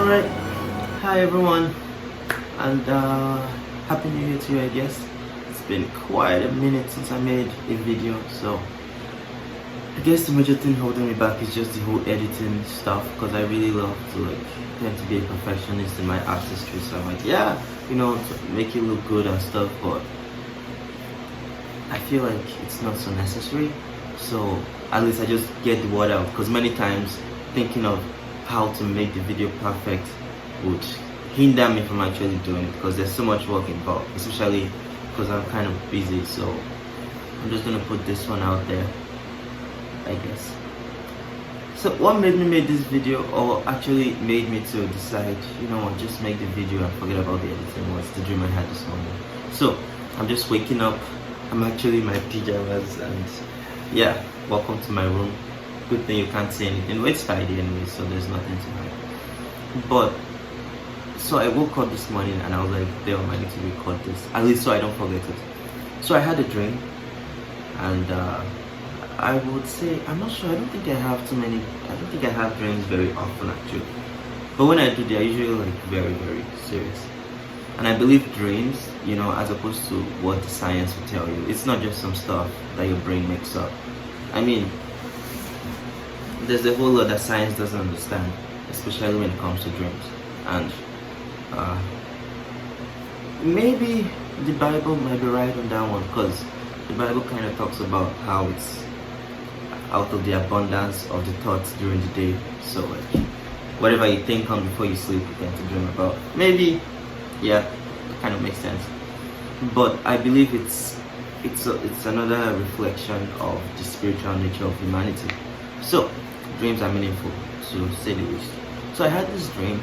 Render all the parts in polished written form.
Alright, hi everyone, and happy new year to you. I guess it's been quite a minute since I made a video, so I guess the major thing holding me back is just the whole editing stuff, because I really love to tend to be a perfectionist in my artistry. So I'm like, yeah, to make it look good and stuff, but I feel like it's not so necessary. So at least I just get the word out, because many times thinking of how to make the video perfect would hinder me from actually doing it, because there's so much work involved, especially because I'm kind of busy. So I'm just gonna put this one out there, I guess. So what made me make this video, or actually made me to decide, just make the video and forget about the editing, was the dream I had this morning. So I'm just waking up. I'm actually in my pajamas, and yeah, welcome to my room. Good thing you can't see anything. Well, it's tidy anyway, so there's nothing to hide. But so I woke up this morning and I was like, damn, I need to record this, at least so I don't forget it. So I had a dream, and I would say, I'm not sure, I don't think I have dreams very often actually. But when I do, they are usually very, very serious. And I believe dreams, as opposed to what the science will tell you, it's not just some stuff that your brain makes up. I mean, there's a whole lot that science doesn't understand, especially when it comes to dreams. And maybe the Bible might be right on that one, because the Bible kind of talks about how it's out of the abundance of the thoughts during the day. So whatever you think on before you sleep, you tend to dream about. Maybe, yeah, it kind of makes sense. But I believe it's another reflection of the spiritual nature of humanity. So dreams are meaningful, to say the least. So I had this dream,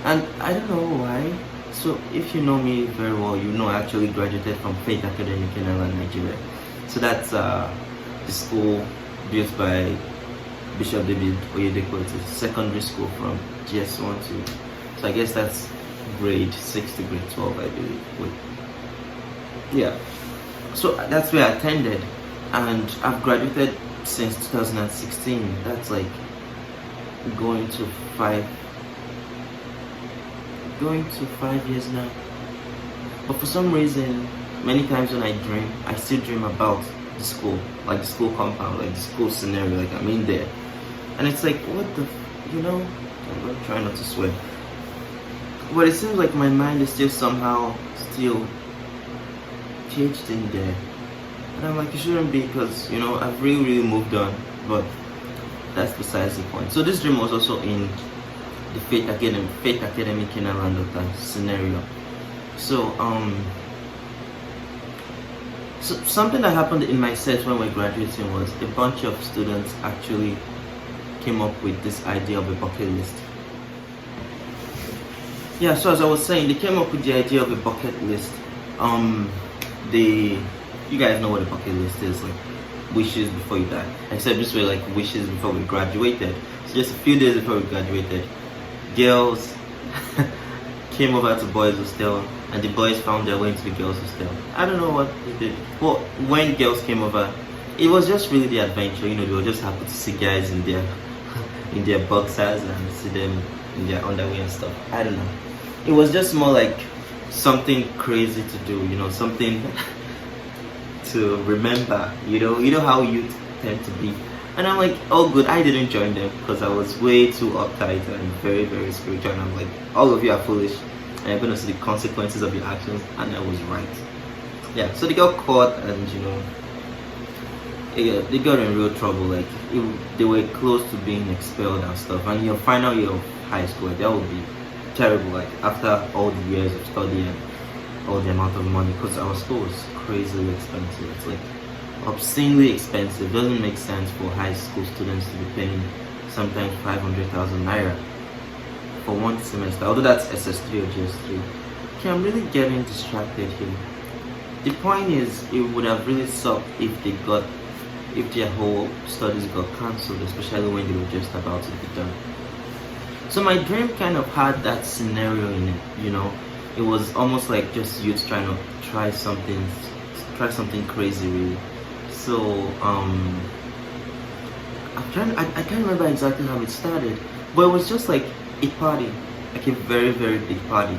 and I don't know why. So if you know me very well, I actually graduated from Faith Academy in Nigeria. So that's the school built by Bishop David Oyedepo. It's a secondary school from GS1 to, so I guess that's grade 6 to grade 12, I believe. Yeah. So that's where I attended, and I've graduated since 2016. That's going to 5 years now. But for some reason, many times when I dream, I still dream about the school, the school compound, the school scenario, I'm in there. And it's what the, I'm gonna try not to swear. But it seems like my mind is still caged in there. And I'm it shouldn't be, because, I've really moved on. But that's besides the point. So this dream was also in the Faith Academy Kenalandota scenario. So so something that happened in my set when we're graduating was a bunch of students actually came up with this idea of a bucket list. Yeah, so as I was saying, they came up with the idea of a bucket list. You guys know what a bucket list is, wishes before you die. Except this way, wishes before we graduated. So just a few days before we graduated, girls came over to boys' hostel, and the boys found their way into the girls' hostel. I don't know what they did. Well, when girls came over, it was just really the adventure. They were just happy to see guys in their boxers and see them in their underwear and stuff. I don't know. It was just more something crazy to do, something to remember. You know how youth tend to be. And I'm oh good, I didn't join them, because I was way too uptight and very, very spiritual. And I'm all of you are foolish, and you're gonna see the consequences of your actions. And I was right. Yeah, so they got caught, and they got in real trouble. They were close to being expelled and stuff. And your final year of high school, that would be terrible, after all the years of study and all the amount of money, because our school was crazily expensive. It's obscenely expensive. Doesn't make sense for high school students to be paying sometimes 500,000 naira for one semester, although that's SS3 or GS3. Okay, I'm really getting distracted here. The point is, it would have really sucked if their whole studies got cancelled, especially when they were just about to be done. So my dream kind of had that scenario in it. It was almost just youth trying to try something crazy, really. So I can't remember exactly how it started, but it was just a party. like a very, very big party.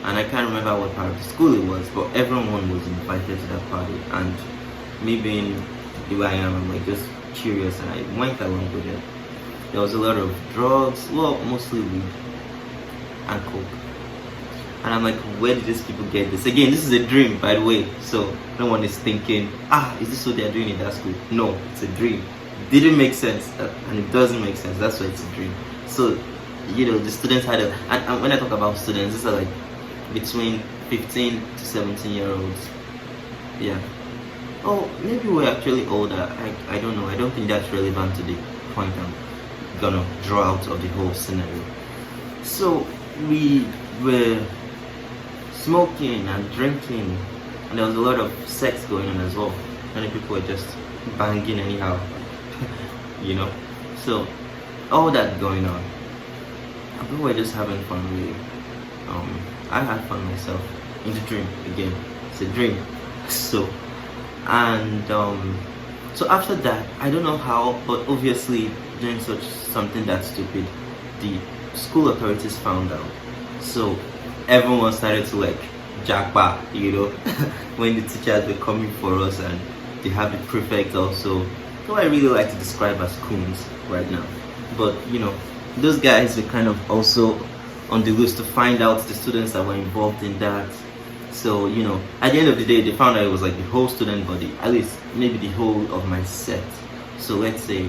And I can't remember what part of the school it was, but everyone was invited to that party. And me being the way I am, I'm like just curious, and I went along with it. There was a lot of drugs, well, mostly weed and coke. And I'm like, where did these people get this? Again, this is a dream, by the way. So no one is thinking, is this what they're doing in that school? No, it's a dream. It didn't make sense, and it doesn't make sense. That's why it's a dream. So, the students had and when I talk about students, these are like between 15 to 17-year-olds. Yeah. Oh, maybe we're actually older. I don't know. I don't think that's relevant to the point I'm gonna draw out of the whole scenario. So we were smoking and drinking, and there was a lot of sex going on as well. Many people were just banging anyhow, So all that going on, and people were just having fun really. I had fun myself in the dream. Again, it's a dream. So after that, I don't know how, but obviously doing something that stupid, the school authorities found out. So everyone started to like jackpot, when the teachers were coming for us, and they have the prefect also, who I really like to describe as coons right now. But those guys were kind of also on the loose to find out the students that were involved in that. So at the end of the day, they found out it was like the whole student body, at least maybe the whole of my set. So let's say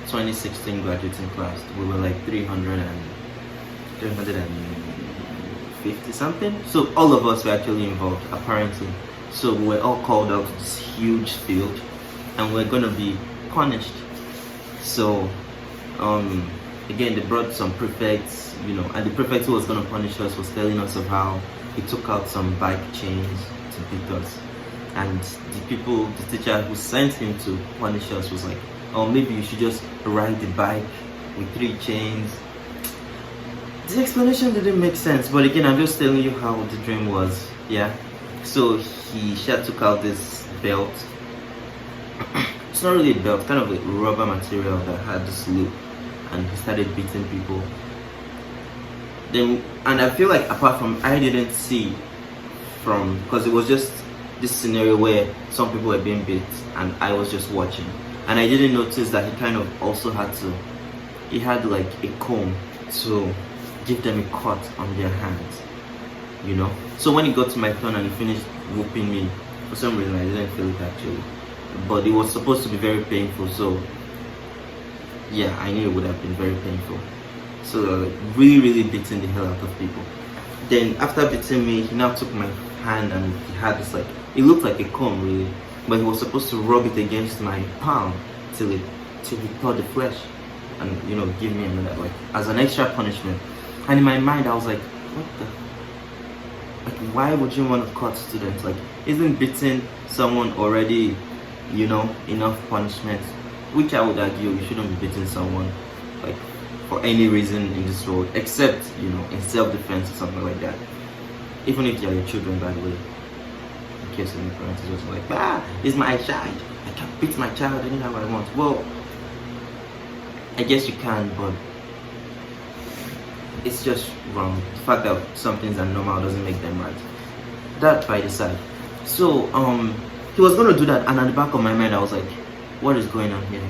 2016 graduating class, we were like 350 something. So all of us were actually involved, apparently. So we were all called out to this huge field, and we're gonna be punished. So again, they brought some prefects, and the prefect who was gonna punish us was telling us of how he took out some bike chains to beat us, and the teacher who sent him to punish us was like, oh, maybe you should just ride the bike with 3 chains. The explanation didn't make sense, but again, I'm just telling you how the dream was. Yeah. So he took out this belt. It's not really a belt, kind of like rubber material that had this loop, and he started beating people. And I feel like apart from, I didn't see because it was just this scenario where some people were being beat and I was just watching, and I didn't notice that he kind of also he had like a comb to give them a cut on their hands, So when it got to my turn and he finished whooping me, for some reason I didn't feel it actually, but it was supposed to be very painful. So yeah, I knew it would have been very painful. So really, really beating the hell out of people. Then after beating me, he now took my hand, and he had this it looked like a comb really, but he was supposed to rub it against my palm till he tore the flesh, and give me another as an extra punishment. And in my mind I was like, what the, why would you want to cut students? Isn't beating someone already enough punishment? Which I would argue you shouldn't be beating someone for any reason in this world, except in self-defense or something like that. Even if they are your children, by the way, in case any parents is just like, it's my child, I can beat my child anyhow I want. Well, I guess you can, but it's just wrong. The fact that some things are normal doesn't make them right. That by the side. So he was gonna do that, and at the back of my mind I was like, what is going on here?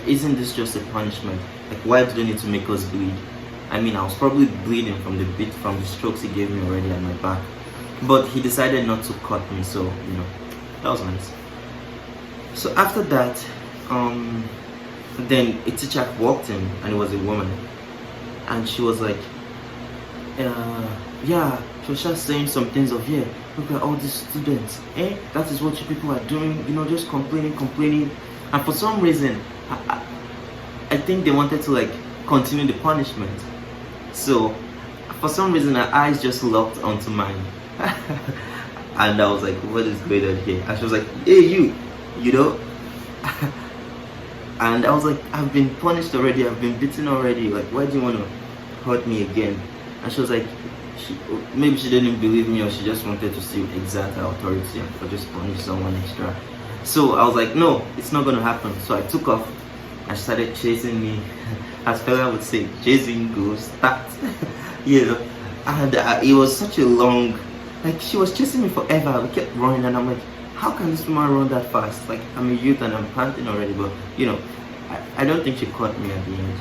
Isn't this just a punishment? Why do they need to make us bleed? I mean, I was probably bleeding from the strokes he gave me already at my back, but he decided not to cut me, so that was nice. So after that, then a teacher walked in, and it was a woman, and she was like, yeah, she was just saying some things of, yeah, look at all these students, that is what you people are doing, just complaining, and for some reason, I think they wanted to continue the punishment. So for some reason her eyes just locked onto mine. And I was like, what is going on here? And she was like, hey you and I was like, I've been punished already, I've been beaten already, why do you want to hurt me again? And she was like, maybe she didn't believe me, or she just wanted to see exert her authority or just punish someone extra. So I was like, no, it's not going to happen. So I took off, and she started chasing me as Fela would say, chasing ghosts, start. You know, and it was such a long, like she was chasing me forever. We kept running, and I'm like, how can this woman run that fast? Like, I'm a youth and I'm panting already, but you know, I don't think she caught me at the end.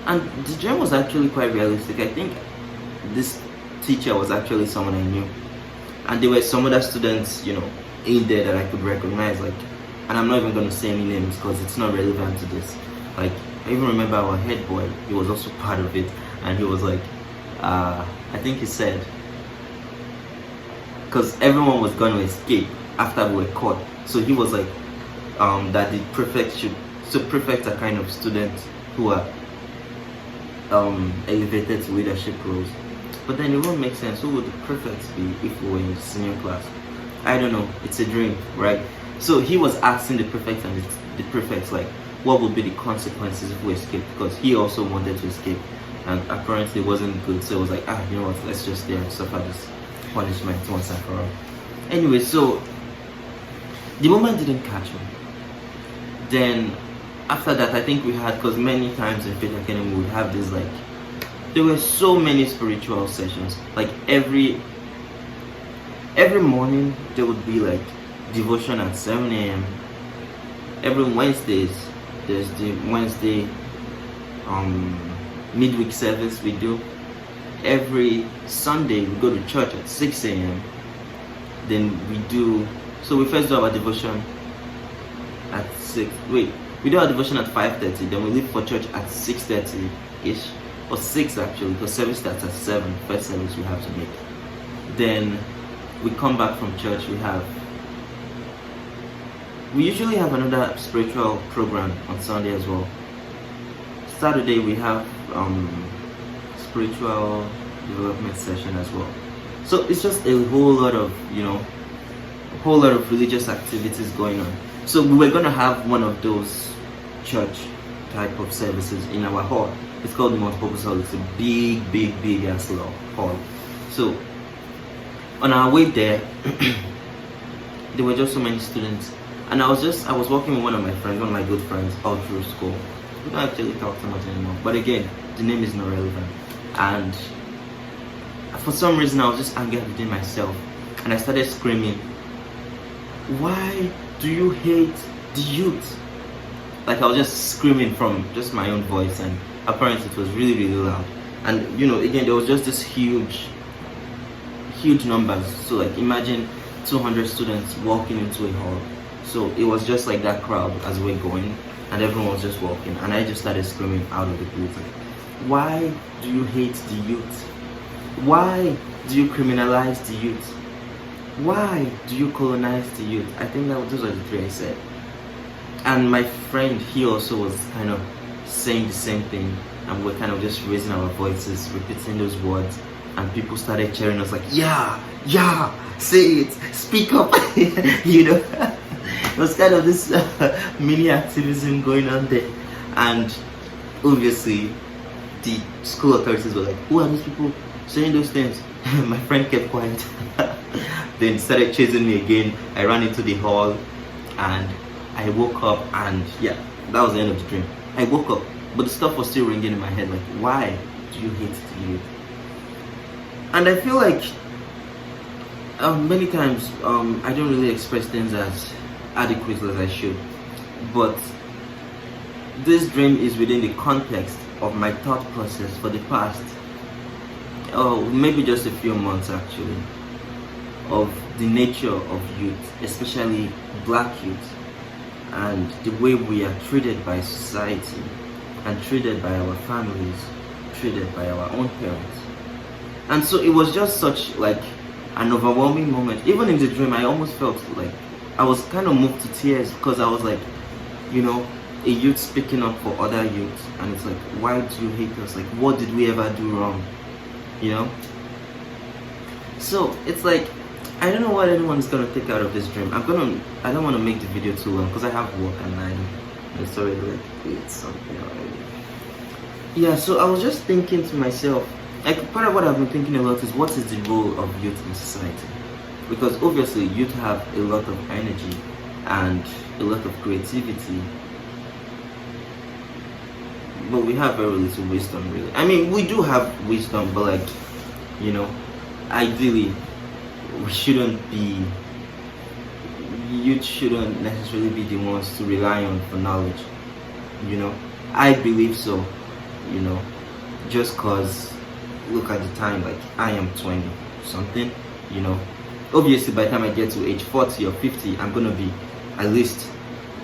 And the dream was actually quite realistic. I think this teacher was actually someone I knew, and there were some other students, you know, in there that I could recognize. Like, and I'm not even going to say any names because it's not relevant to this. Like, I even remember our head boy. He was also part of it, and he was like, I think he said, because everyone was going to escape after we were caught, so he was like, that the prefect should. So prefects are kind of students who are elevated to leadership roles. But then it won't make sense. Who would the prefects be if we were in senior class? I don't know. It's a dream, right? So he was asking the prefects and the prefects like, what would be the consequences if we escaped? Because he also wanted to escape, and apparently it wasn't good. So it was like, you know what? Let's just stay and suffer this punishment once and for all. Anyway, so the woman didn't catch me. Then after that, I think we had, because many times in Faith Academy we would have this, like, there were so many spiritual sessions. Like every morning there would be like devotion at 7 a.m. Every Wednesdays there's the Wednesday midweek service we do. Every Sunday we go to church at 6 a.m. Then we first do our devotion at 6. We do our devotion at 5:30. Then we leave for church at 6:30 ish, or 6 actually, because service starts at 7. First service we have to make. Then we come back from church. We usually have another spiritual program on Sunday as well. Saturday we have spiritual development session as well. So it's just a whole lot of, you know, a whole lot of religious activities going on. So we were gonna have one of those church type of services in our hall. It's called the Multipurpose Hall. It's a big ass hall. So on our way there, there were just so many students, and I was walking with one of my good friends all through school. We don't actually talk so much anymore, but again, the name is not relevant. And for some reason I was just angered within myself, and I started screaming, why do you hate the youth? Like, I was just screaming from just my own voice, and apparently it was really loud. And you know, again, there was just this huge numbers. So like, imagine 200 students walking into a hall. So it was just like that crowd as we're going, and everyone was just walking, and I just started screaming out of the booth, why do you hate the youth? Why do you criminalize the youth? Why do you colonize the youth? I think those are the three I said. And my friend, he also was kind of saying the same thing, and we're kind of just raising our voices, repeating those words, and people started cheering us like, yeah, say it, speak up. You know, it was kind of this mini activism going on there. And obviously the school authorities were like, who are these people saying those things? My friend kept quiet. Then started chasing me again. I ran into the hall, and I woke up, and yeah, that was the end of the dream. I woke up, but the stuff was still ringing in my head, like, why do you hate the youth? And I feel like many times I don't really express things as adequately as I should, but this dream is within the context of my thought process for the past maybe just a few months actually, of the nature of youth, especially black youth, and the way we are treated by society, and treated by our families, treated by our own parents. And so it was just such like an overwhelming moment. Even in the dream, I almost felt like I was kind of moved to tears, because I was like, you know, a youth speaking up for other youths, and it's like, why do you hate us? Like, what did we ever do wrong? You know? So it's like, I don't know what anyone's gonna take out of this dream. I don't want to make the video too long, because I have work and it's already like 8 something already. Yeah, so I was just thinking to myself, like, part of what I've been thinking a lot is, what is the role of youth in society? Because obviously youth have a lot of energy and a lot of creativity, but we have very little wisdom, really. I mean, we do have wisdom, but like, ideally, we shouldn't be. Youth shouldn't necessarily be the ones to rely on for knowledge. I believe so. Just cause, look at the time. Like, I am 20 something. Obviously, by the time I get to age 40 or 50, I'm gonna be at least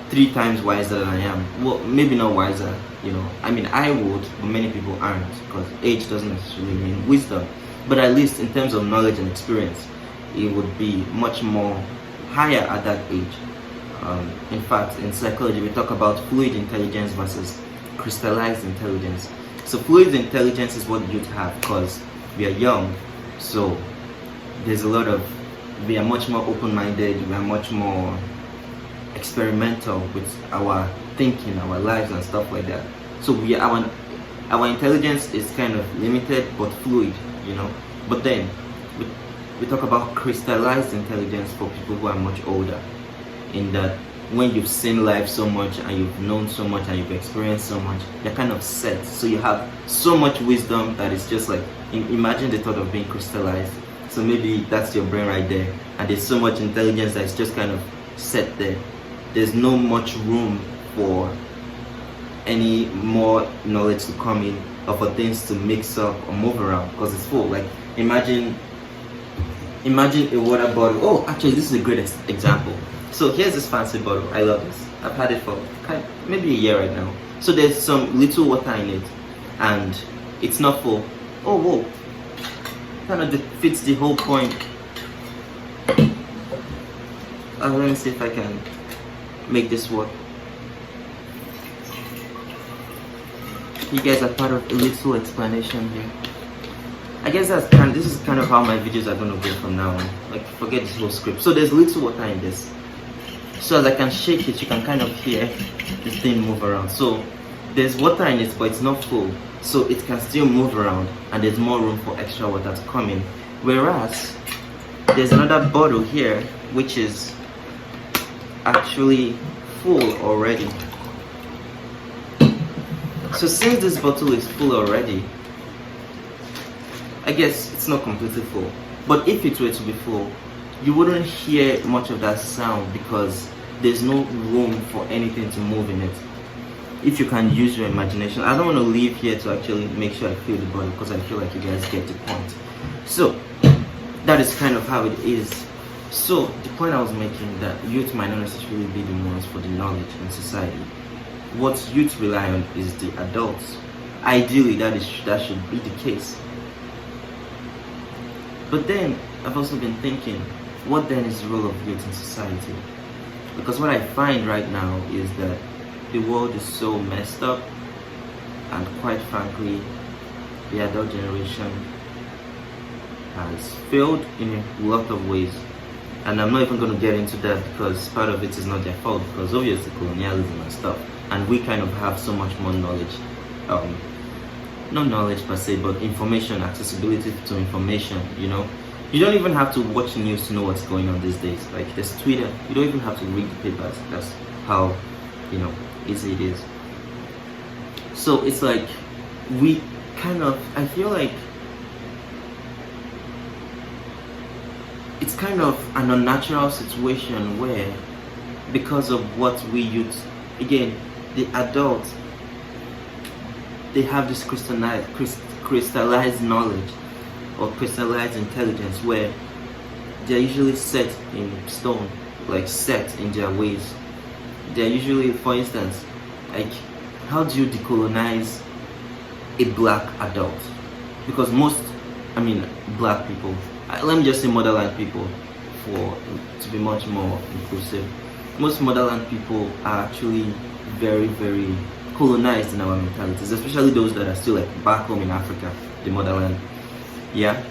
3 times wiser than I am. Well, maybe not wiser, I mean, I would, but many people aren't, because age doesn't necessarily mean wisdom. But at least in terms of knowledge and experience, it would be much more higher at that age. In fact, in psychology, we talk about fluid intelligence versus crystallized intelligence. So fluid intelligence is what youth have, because we are young, so we are much more open-minded, we are much more experimental with our thinking, our lives and stuff like that. So our intelligence is kind of limited but fluid, But then we talk about crystallized intelligence for people who are much older, in that when you've seen life so much and you've known so much and you've experienced so much, you're kind of set. So you have so much wisdom that it's just like, imagine the thought of being crystallized. So maybe that's your brain right there, and there's so much intelligence that's just kind of set there. There's no much room for any more knowledge to come in or for things to mix up or move around, because it's full. Like, imagine a water bottle. Oh, actually, this is a great example. So here's this fancy bottle. I love this. I've had it for maybe a year right now. So there's some little water in it, and it's not full. Oh, whoa! Kind of defeats the whole point. Let me see if I can make this work. You guys are part of a little explanation here. I guess this is kind of how my videos are gonna go from now on. Like, forget this whole script. So there's little water in this. So as I can shake it, you can kind of hear this thing move around. So there's water in it, but it's not full. So it can still move around, and there's more room for extra water to come in. Whereas there's another bottle here, which is actually full already. So since this bottle is full already, I guess it's not completely full. But if it were to be full, you wouldn't hear much of that sound, because there's no room for anything to move in it. If you can use your imagination. I don't want to leave here to actually make sure I feel the bottle, because I feel like you guys get the point. So that is kind of how it is. So the point I was making, that youth might not necessarily be the ones for the knowledge in society. What youth rely on is the adults. Ideally, that should be the case. But then I've also been thinking, what then is the role of youth in society? Because what I find right now is that the world is so messed up, and quite frankly, the adult generation has failed in a lot of ways. And I'm not even going to get into that, because part of it is not their fault, because obviously colonialism and stuff, and we kind of have so much more knowledge, not knowledge per se, but information, accessibility to information. You don't even have to watch the news to know what's going on these days. Like, there's Twitter. You don't even have to read the papers. That's how easy it is. So it's like I feel like it's kind of an unnatural situation where, because of what we youth, again, the adults, they have this crystallized knowledge or crystallized intelligence, where they're usually set in stone, like set in their ways. They're usually, for instance, like, how do you decolonize a black adult? Because black people, let me just say motherland people, to be much more inclusive. Most motherland people are actually very, very colonized in our mentalities, especially those that are still like back home in Africa, the motherland. Yeah.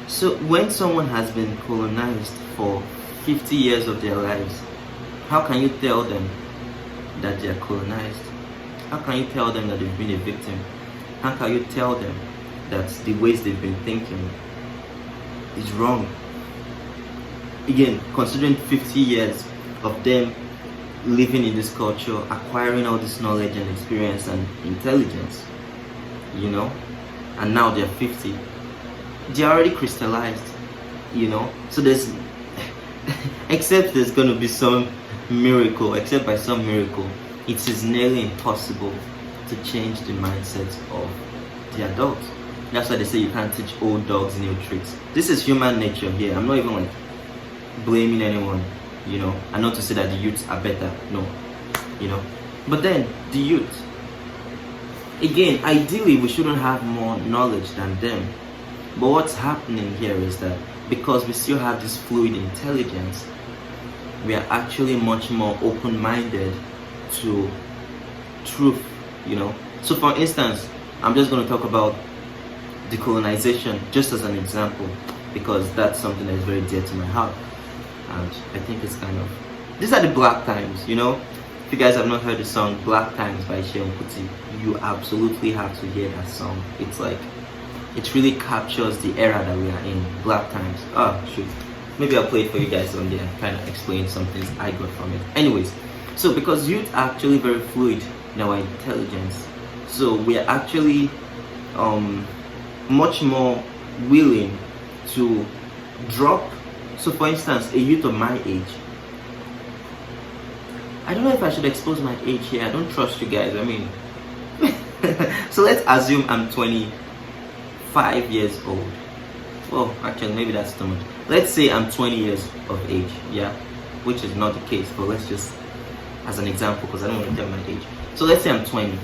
So when someone has been colonized for 50 years of their lives, how can you tell them that they are colonized? How can you tell them that they've been a victim? How can you tell them that the ways they've been thinking is wrong? Again, considering 50 years of them living in this culture, acquiring all this knowledge and experience and intelligence, you know, and now they're 50. They're already crystallized, you know. So there's, except there's gonna be some miracle, except by some miracle, it is nearly impossible to change the mindset of the adults. That's why they say you can't teach old dogs new tricks. This is human nature here. I'm not even like blaming anyone, you know, and not to say that the youths are better, no, you know. But then the youth, again, ideally we shouldn't have more knowledge than them. But what's happening here is that because we still have this fluid intelligence, we are actually much more open-minded to truth, you know. So for instance, I'm just going to talk about decolonization just as an example, because that's something that is very dear to my heart, and I think it's kind of, these are the black times, you know. If you guys have not heard the song Black Times by Seun Kuti, you absolutely have to hear that song. It's like, it really captures the era that we are in. Black times. Oh shoot, maybe I'll play it for you guys on there, kind of explain some things I got from it. Anyways, so because youth are actually very fluid in our intelligence, so we are actually much more willing to drop. So for instance, a youth of my age, I don't know if I should expose my age here. I don't trust you guys. I mean, so let's assume I'm 25 years old. Well, actually, maybe that's too much. Let's say I'm 20 years of age, yeah, which is not the case, but let's just, as an example, because I don't want to tell my age. So let's say I'm 20.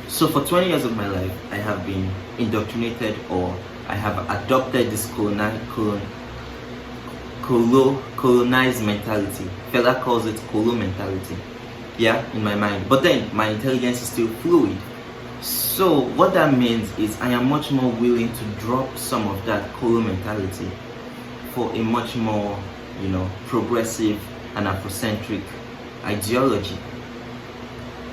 So for 20 years of my life, I have been indoctrinated, or I have adopted this colonized mentality. Fela calls it colo mentality, yeah, in my mind. But then my intelligence is still fluid. So what that means is I am much more willing to drop some of that colo mentality for a much more, you know, progressive and Afrocentric ideology.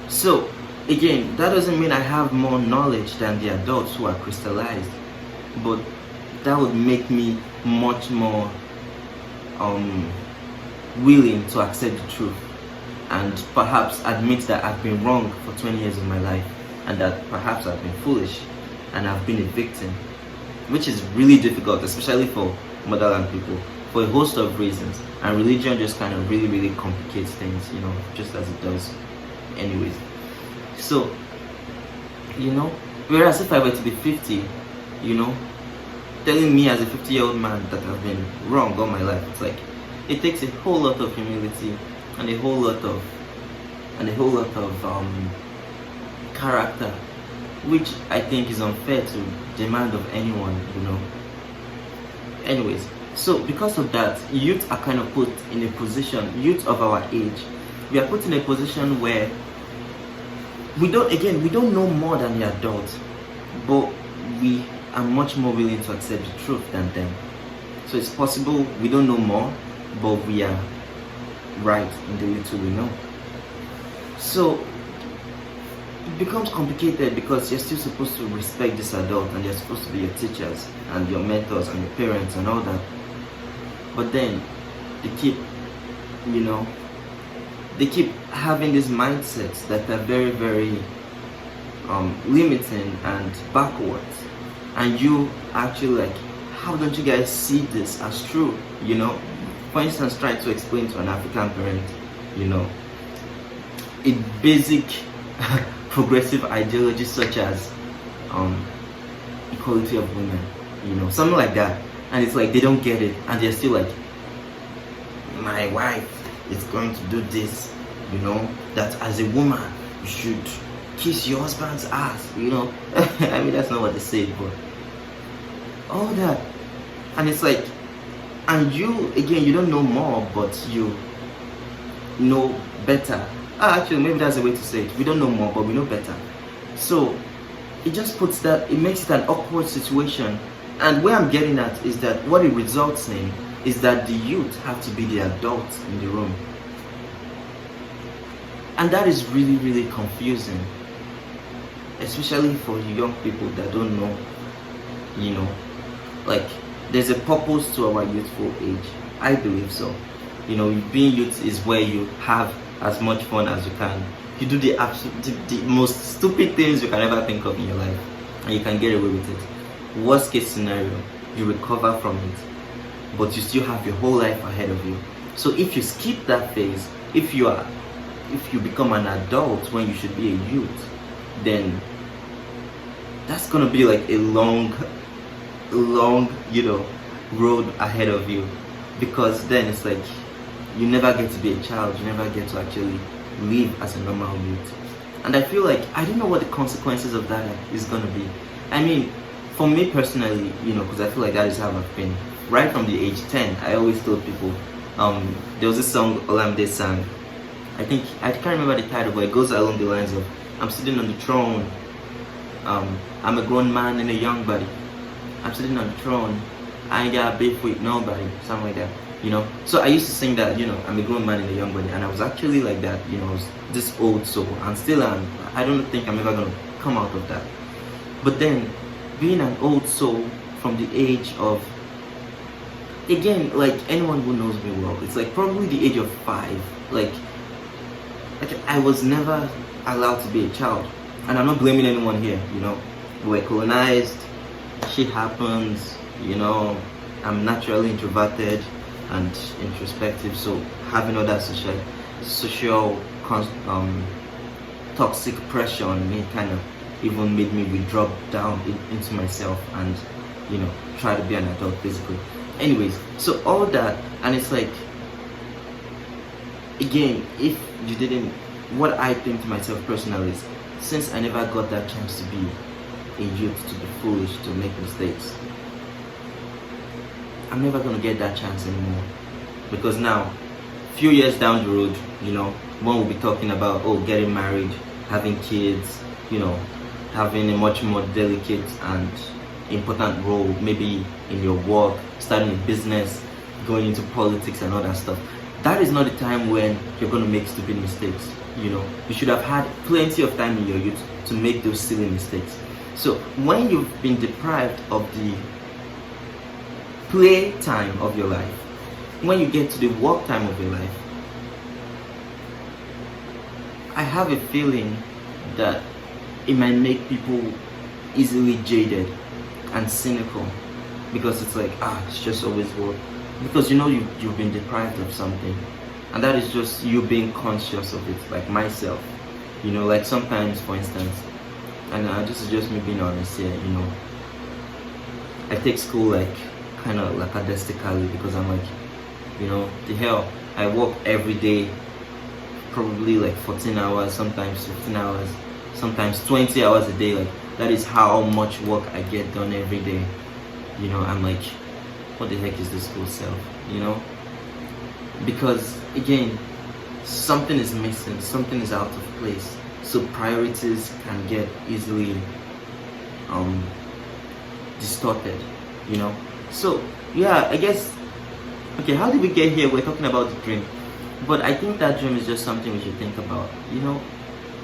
So again, that doesn't mean I have more knowledge than the adults who are crystallized, but that would make me much more willing to accept the truth and perhaps admit that I've been wrong for 20 years of my life, and that perhaps I've been foolish and I've been a victim, which is really difficult, especially for motherland people, for a host of reasons. And religion just kind of really complicates things, you know, just as it does anyways. So, you know, whereas if I were to be 50, you know, telling me as a 50-year-old man that I've been wrong all my life, it's like, it takes a whole lot of humility and a whole lot of character, which I think is unfair to demand of anyone, you know. Anyways, so because of that, youth are kind of put in a position, youth of our age, we are put in a position where we don't know more than the adults, but we are much more willing to accept the truth than them. So it's possible we don't know more, but we are right in the little we know. So it becomes complicated because you're still supposed to respect this adult, and they're supposed to be your teachers and your mentors and your parents and all that. But then they keep, you know, they keep having these mindsets that are very limiting and backwards, and you actually like, how don't you guys see this as true? You know, for instance, try to explain to an African parent, you know, a basic progressive ideology such as equality of women, you know, something like that, and it's like they don't get it, and they're still like, my wife is going to do this, you know, that as a woman you should kiss your husband's ass, you know. I mean, that's not what they say, but all that, and it's like, and you again, you don't know more, but you know better. Actually, maybe that's the way to say it. We don't know more, but we know better. So it just puts that, it makes it an awkward situation. And where I'm getting at is that what it results in is that the youth have to be the adults in the room, and that is really confusing, especially for young people that don't know, you know, like, there's a purpose to our youthful age. I believe so. You know, being youth is where you have as much fun as you can. You do the most stupid things you can ever think of in your life, and you can get away with it. Worst case scenario, you recover from it, but you still have your whole life ahead of you. So if you skip that phase, if you become an adult when you should be a youth, then that's gonna be like a long, road ahead of you, because then it's like you never get to be a child, you never get to actually live as a normal youth. And I feel like I don't know what the consequences of that is gonna be. I mean, for me personally, because I feel like that is how I've been. Right from the age 10, I always told people, there was this song Olamide sang. I can't remember the title, but it goes along the lines of, I'm sitting on the throne, I'm a grown man and a young body. I'm sitting on the throne, I ain't got beef with nobody, something like that. So I used to sing that, I'm a grown man and a young body, and I was actually like that, I was this old soul, and still am. I don't think I'm ever gonna come out of that. But then, being an old soul from the age of, again, like anyone who knows me well, it's like probably the age of 5. Like I was never allowed to be a child, and I'm not blaming anyone here. We were colonized, shit happens. I'm naturally introverted and introspective, so having all that social toxic pressure on me kind of even made me withdraw down into myself and try to be an adult basically. Anyways, so all that, and it's like, again, if you didn't, what I think to myself personally is, since I never got that chance to be a youth, to be foolish, to make mistakes, I'm never gonna get that chance anymore. Because now, few years down the road, one will be talking about, getting married, having kids, having a much more delicate and important role, maybe in your work, starting a business, going into politics and all that stuff. That is not the time when you're going to make stupid mistakes. You should have had plenty of time in your youth to make those silly mistakes. So when you've been deprived of the play time of your life, when you get to the work time of your life, I have a feeling that it might make people easily jaded and cynical, because it's like, it's just always work, because you've been deprived of something, and that is just you being conscious of it. Like myself, like sometimes, for instance, and this is just me being honest here, I take school like kind of lackadaisically, because I'm like, the hell, I work every day, probably like 14 hours, sometimes 15 hours, sometimes 20 hours a day. Like that is how much work I get done every day. I'm like, what the heck is this school self? Because again, something is missing, something is out of place, so priorities can get easily distorted. So yeah, I guess, okay, how did we get here? We're talking about the dream, but I think that dream is just something we should think about.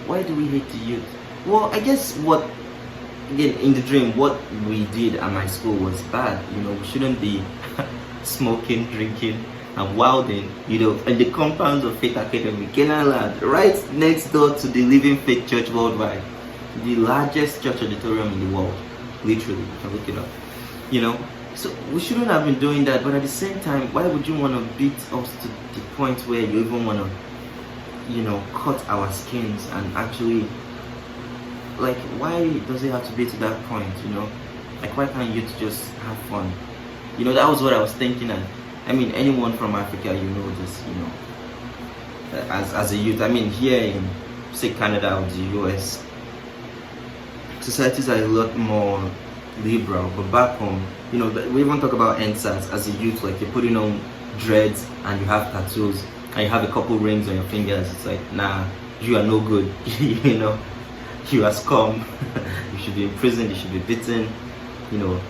Why do we hate the youth? Well, I guess again, in the dream, what we did at my school was bad. We shouldn't be smoking, drinking, and wilding, in the compounds of Faith Academy, Kenaland, right next door to the Living Faith Church Worldwide, the largest church auditorium in the world, literally. You can look it up. So we shouldn't have been doing that. But at the same time, why would you want to beat us to the point where you even want to, cut our skins and actually? Like, why does it have to be to that point, Like, why can't you just have fun? That was what I was thinking. And I mean, anyone from Africa, this, as a youth. I mean, here in, say, Canada or the US, societies are a lot more liberal. But back home, we even talk about NSAS as a youth. Like, you're putting on dreads and you have tattoos and you have a couple rings on your fingers. It's like, nah, you are no good, You are scum. You should be imprisoned, you should be beaten. The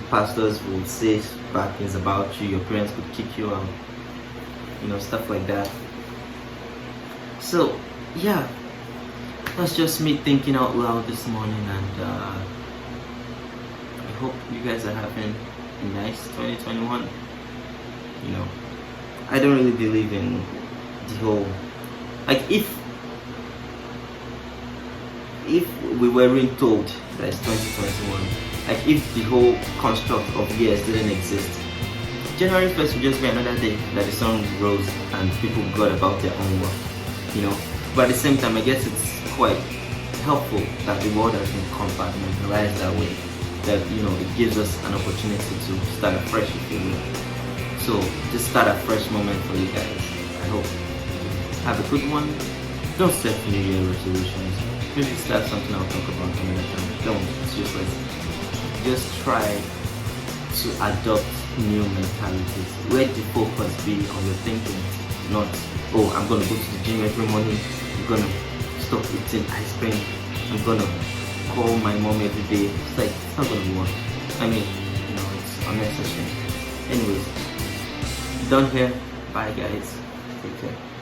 pastors will say bad things about you, your parents could kick you out, stuff like that. So yeah, that's just me thinking out loud this morning, and I hope you guys are having a nice 2021. I don't really believe in the whole Like if we weren't told that it's 2021, like if the whole construct of years didn't exist, January 1st would just be another day that the sun rose and people got about their own work, you know. But at the same time, I guess it's quite helpful that the world has been compartmentalized that way, that, you know, it gives us an opportunity to start afresh, if you will. So just start a fresh moment for you guys. I hope you have a good one. Don't set New Year resolutions. Maybe start something I'll talk about another time. Don't, it's useless. Just try to adopt new mentalities. Where the focus be on your thinking, not, oh, I'm gonna go to the gym every morning, I'm gonna stop eating ice cream, I'm gonna call my mom every day. It's like, it's not gonna work. I mean, you know, it's unnecessary. Anyways, done here. Bye guys. Take care.